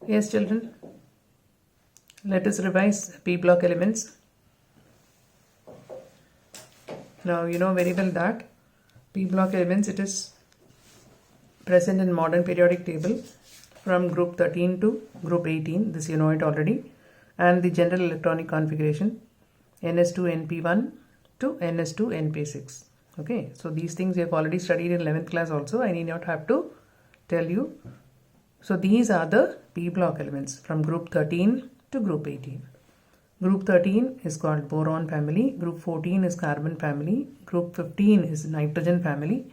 Yes, children, let us revise P block elements. Now, you know very well that P block elements, it is present in modern periodic table from group 13 to group 18. This you know it already. And the general electronic configuration NS2 NP1 to NS2 NP6. Okay, so these things we have already studied in 11th class also. I need not have to tell you. So these are the P block elements from group 13 to group 18. Group 13 is called boron family, group 14 is carbon family, group 15 is nitrogen family,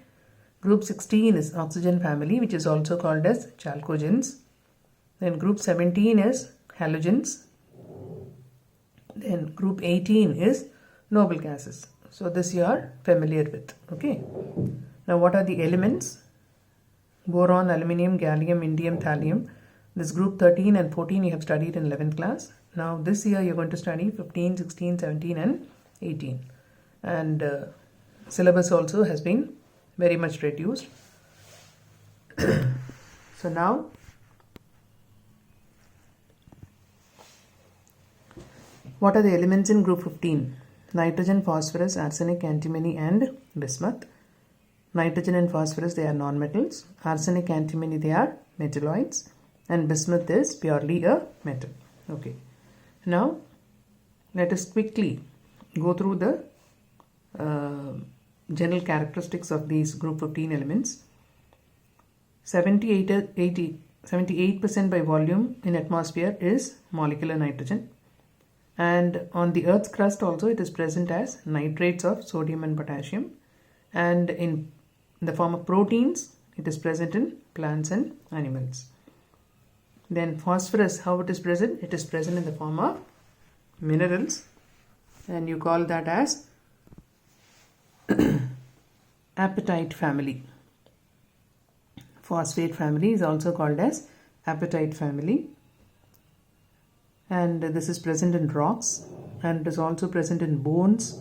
group 16 is oxygen family, which is also called as chalcogens. Then group 17 is halogens. Then group 18 is noble gases. So this you are familiar with. Okay. Now what are the elements? Boron, aluminium, gallium, indium, thallium. This group 13 and 14 you have studied in 11th class. Now this year you are going to study 15, 16, 17 and 18. And syllabus also has been very much reduced. So now what are the elements in group 15? Nitrogen, phosphorus, arsenic, antimony and bismuth. Nitrogen and phosphorus, they are non-metals. Arsenic, antimony, they are metalloids. And bismuth is purely a metal. Okay. Now, let us quickly go through the general characteristics of these group 15 elements. 78% by volume in atmosphere is molecular nitrogen. And on the Earth's crust also it is present as nitrates of sodium and potassium. And in the form of proteins, it is present in plants and animals. Then phosphorus, how it is present? It is present in the form of minerals. And you call that as apatite family. Phosphate family is also called as apatite family. And this is present in rocks and is also present in bones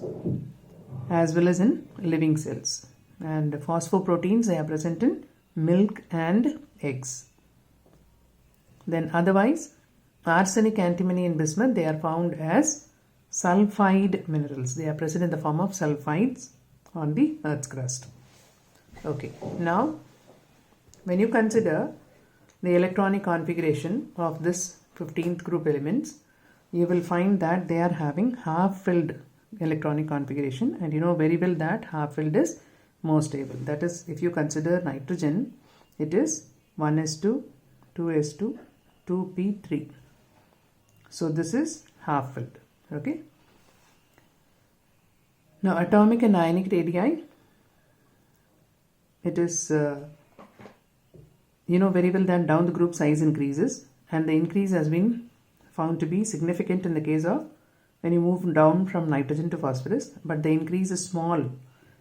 as well as in living cells. And phosphoproteins, they are present in milk and eggs. Then otherwise, arsenic, antimony and bismuth, they are found as sulfide minerals. They are present in the form of sulfides on the Earth's crust. Okay, now when you consider the electronic configuration of this 15th group elements, you will find that they are having half-filled electronic configuration, and you know very well that half-filled is more stable. That is, if you consider nitrogen, it is 1s2, 2s2, 2p3. So this is half-filled. Okay. Now atomic and ionic radii, it is you know very well that down the group size increases, and the increase has been found to be significant in the case of when you move down from nitrogen to phosphorus, but the increase is small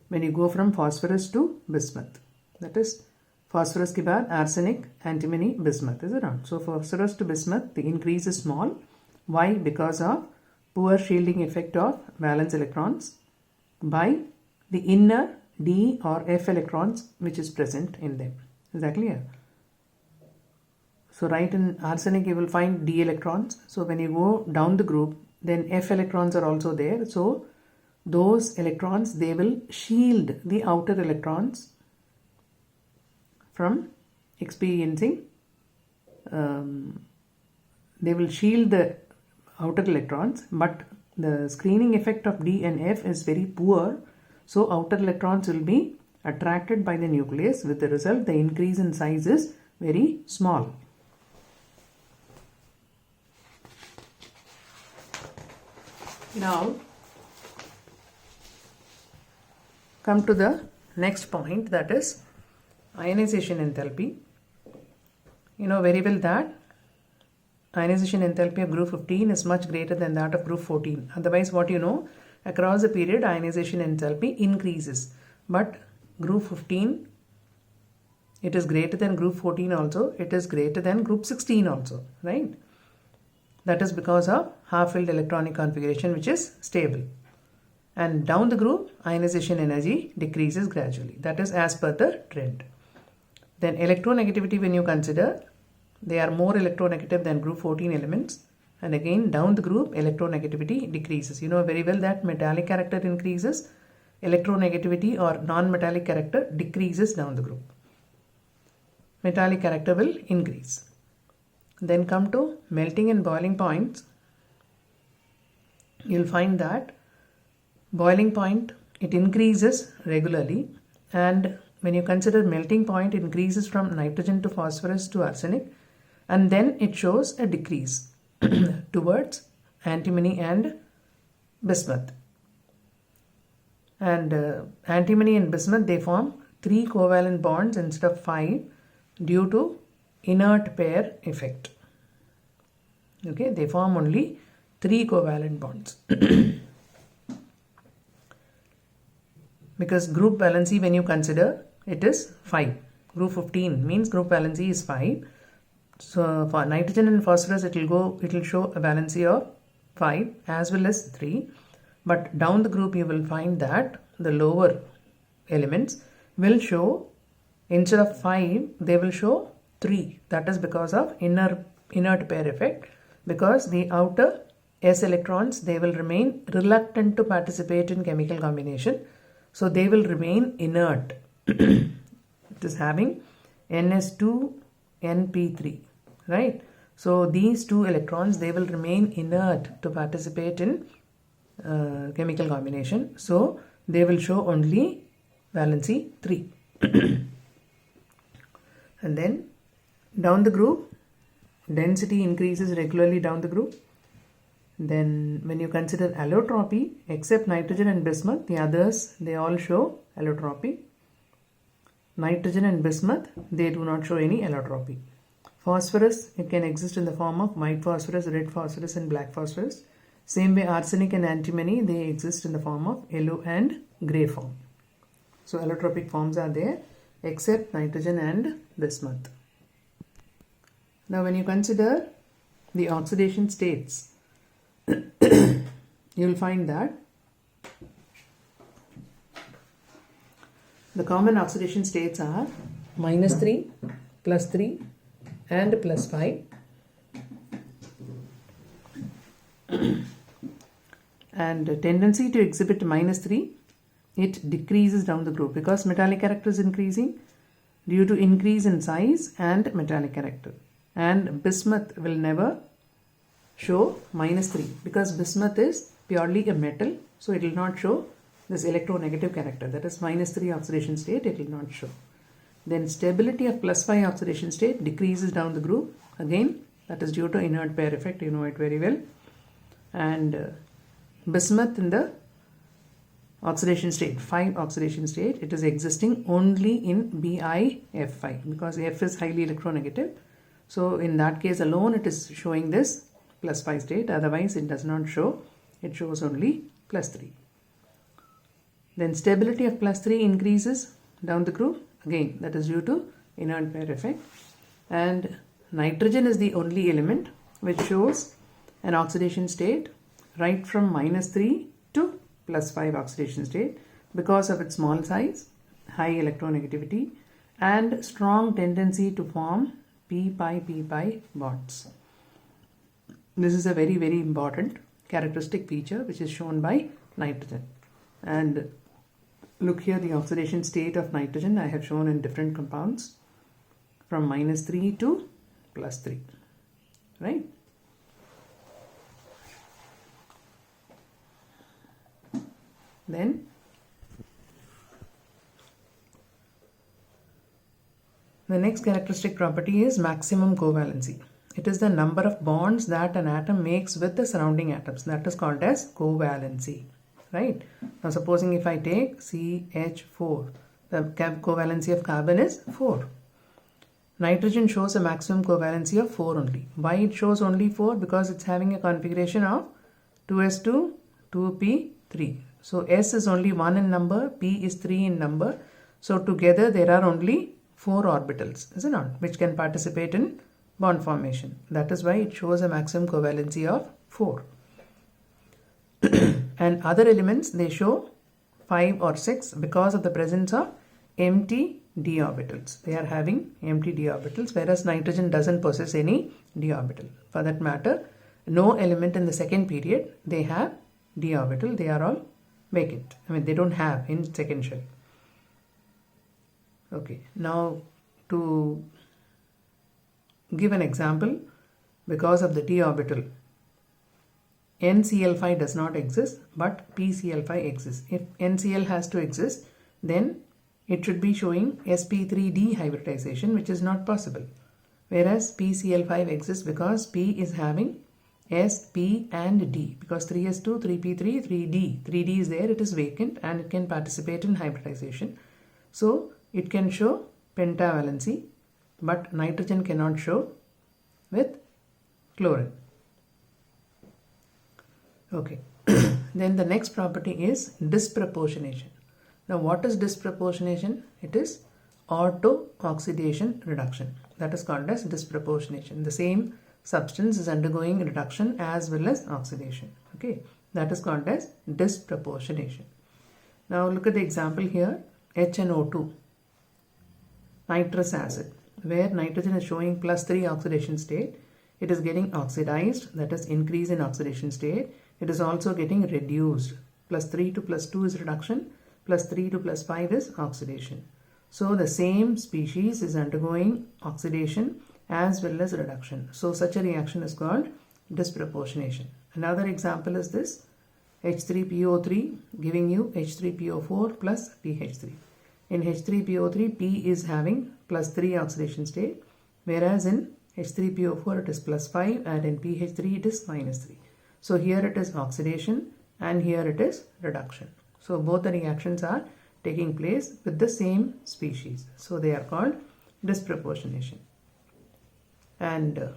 when you go from phosphorus to bismuth. That is, phosphorus ke baad arsenic, antimony, bismuth is around. So phosphorus to bismuth, the increase is small. Why? Because of poor shielding effect of valence electrons by the inner d or f electrons which is present in them. Is that clear? So right in arsenic you will find d electrons. So when you go down the group, then f electrons are also there. So those electrons, they will shield the outer electrons from experiencing, they will shield the outer electrons, but the screening effect of d and f is very poor. So outer electrons will be attracted by the nucleus, with the result the increase in size is very small. Now, come to the next point, that is ionization enthalpy. You know very well that ionization enthalpy of group 15 is much greater than that of group 14. Otherwise, what you know, across the period ionization enthalpy increases. But group 15, it is greater than group 14 also. It is greater than group 16 also, right? That is because of half-filled electronic configuration which is stable. And down the group, ionization energy decreases gradually. That is as per the trend. Then electronegativity, when you consider, they are more electronegative than group 14 elements. And again, down the group, electronegativity decreases. You know very well that metallic character increases, electronegativity or non-metallic character decreases down the group. Metallic character will increase. Then come to melting and boiling points. You'll find that boiling point, it increases regularly, and when you consider melting point, it increases from nitrogen to phosphorus to arsenic, and then it shows a decrease towards antimony and bismuth. And antimony and bismuth, they form 3 covalent bonds instead of 5 due to inert pair effect. Okay, they form only 3 covalent bonds. Because group valency, when you consider, it is 5. Group 15 means group valency is 5. So for nitrogen and phosphorus, it will show a valency of 5 as well as 3. But down the group, you will find that the lower elements will show, instead of 5, they will show 3. That is because of inert pair effect. Because the outer s electrons, they will remain reluctant to participate in chemical combination. So they will remain inert. It is having Ns2 Np3, right? So these 2 electrons, they will remain inert to participate in chemical combination. So they will show only valency 3. And then down the group, density increases regularly down the group. Then when you consider allotropy, except nitrogen and bismuth, the others, they all show allotropy. Nitrogen and bismuth, they do not show any allotropy. Phosphorus, it can exist in the form of white phosphorus, red phosphorus and black phosphorus. Same way arsenic and antimony, they exist in the form of yellow and grey form. So allotropic forms are there except nitrogen and bismuth. Now when you consider the oxidation states, you will find that the common oxidation states are -3, +3 and +5. And tendency to exhibit -3, it decreases down the group because metallic character is increasing due to increase in size and metallic character. And bismuth will never show -3 because bismuth is purely a metal, so it will not show this electronegative character, that is -3 oxidation state, it will not show. Then stability of +5 oxidation state decreases down the group, again that is due to inert pair effect, you know it very well. And bismuth in the oxidation state, 5 oxidation state, it is existing only in BiF5 because F is highly electronegative. So in that case alone it is showing this +5 state, otherwise it does not show, it shows only +3. Then stability of +3 increases down the group, again that is due to inert pair effect. And nitrogen is the only element which shows an oxidation state right from -3 to +5 oxidation state because of its small size, high electronegativity and strong tendency to form p-pi bonds. This is a very, very important characteristic feature which is shown by nitrogen. And look here, the oxidation state of nitrogen I have shown in different compounds from -3 to +3, right? Then the next characteristic property is maximum covalency. It is the number of bonds that an atom makes with the surrounding atoms. That is called as covalency, right? Now supposing if I take CH4, the covalency of carbon is 4. Nitrogen shows a maximum covalency of 4 only. Why it shows only 4? Because it's having a configuration of 2s2, 2p3. So S is only 1 in number, P is 3 in number. So together there are only 4 orbitals, is it not? Which can participate in bond formation. That is why it shows a maximum covalency of 4. And other elements, they show 5 or 6 because of the presence of empty d orbitals. They are having empty d orbitals, whereas nitrogen doesn't possess any d orbital. For that matter, no element in the second period, they have d orbital. They are all vacant. I mean, they don't have in second shell. Okay, now to give an example, because of the d orbital, NCl5 does not exist, but PCl5 exists. If NCl has to exist, then it should be showing sp3d hybridization, which is not possible. Whereas PCl5 exists because P is having S, P and D. Because 3s2, 3p3, 3d. 3d is there, it is vacant and it can participate in hybridization. So it can show pentavalency, but nitrogen cannot show with chlorine. Okay, then the next property is disproportionation. Now what is disproportionation? It is auto-oxidation reduction. That is called as disproportionation. The same substance is undergoing reduction as well as oxidation. Okay, that is called as disproportionation. Now look at the example here, HNO2, nitrous acid, where nitrogen is showing +3 oxidation state. It is getting oxidized, that is increase in oxidation state. It is also getting reduced. +3 to +2 is reduction, +3 to +5 is oxidation. So the same species is undergoing oxidation as well as reduction. So such a reaction is called disproportionation. Another example is this, H3PO3 giving you H3PO4 plus PH3. In H3PO3, P is having +3 oxidation state, whereas in H3PO4 it is +5 and in PH3 it is -3. So here it is oxidation and here it is reduction. So both the reactions are taking place with the same species. So they are called disproportionation. And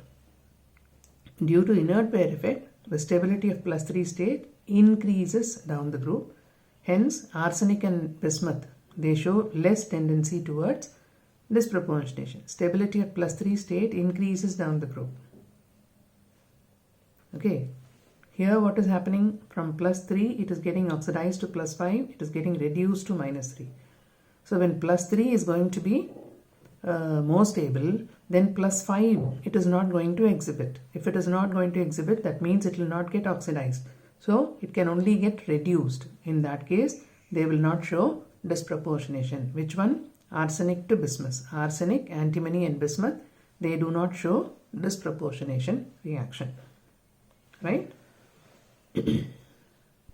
due to inert pair effect, the stability of +3 state increases down the group. Hence, arsenic and bismuth, they show less tendency towards disproportionation. Stability of +3 state increases down the group. Okay. Here what is happening, from +3 it is getting oxidized to +5, it is getting reduced to -3. So when +3 is going to be more stable, then +5 it is not going to exhibit. If it is not going to exhibit, that means it will not get oxidized. So it can only get reduced. In that case, they will not show disproportionation. Which one? Arsenic to bismuth. Arsenic, antimony and bismuth, they do not show disproportionation reaction. Right?